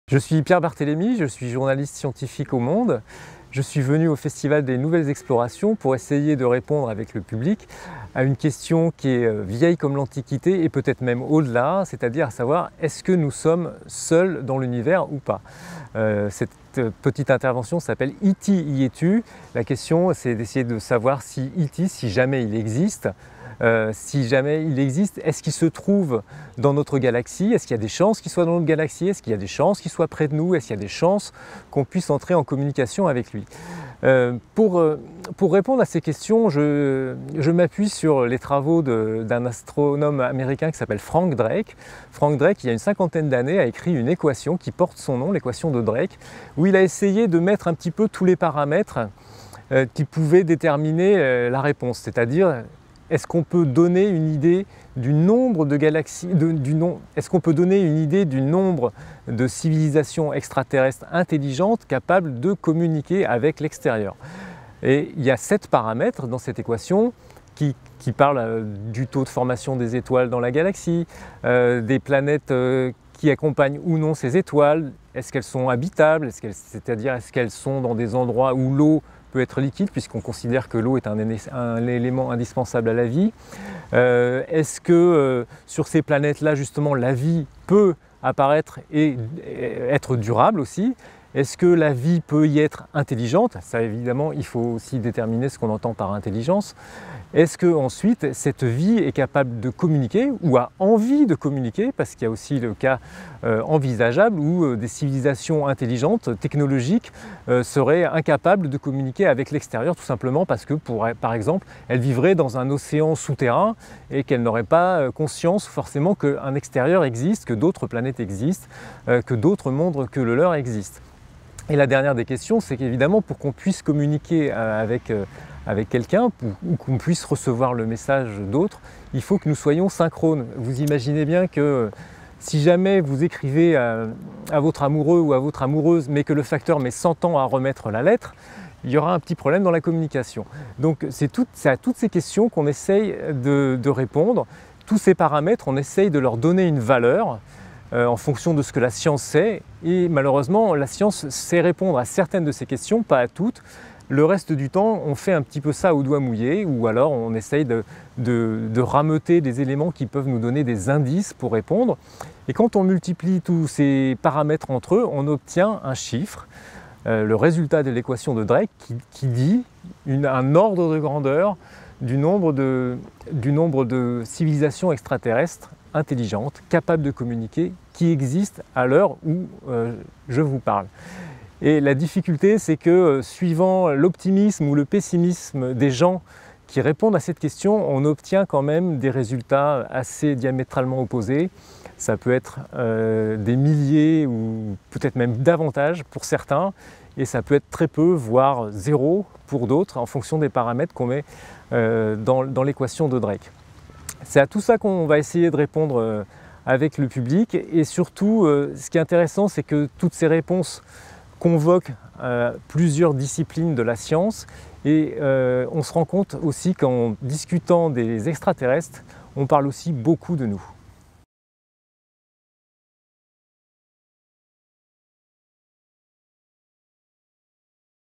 Je suis Pierre Barthélémy, je suis journaliste scientifique au Monde. Je suis venu au Festival des Nouvelles Explorations pour essayer de répondre avec le public à une question qui est vieille comme l'Antiquité et peut-être même au-delà, c'est-à-dire à savoir est-ce que nous sommes seuls dans l'univers ou pas. Cette petite intervention s'appelle E.T. y es-tu? La question c'est d'essayer de savoir si E.T., si jamais il existe, est-ce qu'il se trouve dans notre galaxie? Est-ce qu'il y a des chances qu'il soit dans notre galaxie? Est-ce qu'il y a des chances qu'il soit près de nous? Est-ce qu'il y a des chances qu'on puisse entrer en communication avec lui? Pour répondre à ces questions, je m'appuie sur les travaux d'un astronome américain qui s'appelle Frank Drake. Frank Drake, il y a une cinquantaine d'années, a écrit une équation qui porte son nom, l'équation de Drake, où il a essayé de mettre un petit peu tous les paramètres qui pouvaient déterminer la réponse, c'est-à-dire est-ce qu'on peut donner une idée du nombre de galaxies, est-ce qu'on peut donner une idée du nombre de civilisations extraterrestres intelligentes capables de communiquer avec l'extérieur? Et il y a 7 paramètres dans cette équation qui parlent du taux de formation des étoiles dans la galaxie, des planètes qui accompagnent ou non ces étoiles, est-ce qu'elles sont habitables, c'est-à-dire est-ce qu'elles sont dans des endroits où l'eau peut être liquide, puisqu'on considère que l'eau est un élément indispensable à la vie. Est-ce que sur ces planètes-là, justement, la vie peut apparaître et être durable aussi? Est-ce que la vie peut y être intelligente? Ça, évidemment, il faut aussi déterminer ce qu'on entend par intelligence. Est-ce que ensuite cette vie est capable de communiquer ou a envie de communiquer? Parce qu'il y a aussi le cas envisageable où des civilisations intelligentes, technologiques, seraient incapables de communiquer avec l'extérieur, tout simplement parce que, par exemple, elles vivraient dans un océan souterrain et qu'elles n'auraient pas conscience forcément qu'un extérieur existe, que d'autres planètes existent, que d'autres mondes que le leur existent. Et la dernière des questions, c'est qu'évidemment, pour qu'on puisse communiquer avec quelqu'un, ou qu'on puisse recevoir le message d'autres, il faut que nous soyons synchrones. Vous imaginez bien que si jamais vous écrivez à votre amoureux ou à votre amoureuse, mais que le facteur met 100 ans à remettre la lettre, il y aura un petit problème dans la communication. Donc c'est à toutes ces questions qu'on essaye de répondre. Tous ces paramètres, on essaye de leur donner une valeur en fonction de ce que la science sait. Et malheureusement, la science sait répondre à certaines de ces questions, pas à toutes. Le reste du temps, on fait un petit peu ça au doigt mouillé, ou alors on essaye de rameuter des éléments qui peuvent nous donner des indices pour répondre. Et quand on multiplie tous ces paramètres entre eux, on obtient un chiffre, le résultat de l'équation de Drake, qui dit un ordre de grandeur du nombre de civilisations extraterrestres intelligentes, capables de communiquer, qui existent à l'heure où je vous parle. Et la difficulté, c'est que suivant l'optimisme ou le pessimisme des gens qui répondent à cette question, on obtient quand même des résultats assez diamétralement opposés. Ça peut être des milliers ou peut-être même davantage pour certains, et ça peut être très peu, voire zéro pour d'autres, en fonction des paramètres qu'on met dans l'équation de Drake. C'est à tout ça qu'on va essayer de répondre avec le public, et surtout, ce qui est intéressant, c'est que toutes ces réponses convoquent plusieurs disciplines de la science, et on se rend compte aussi qu'en discutant des extraterrestres, on parle aussi beaucoup de nous.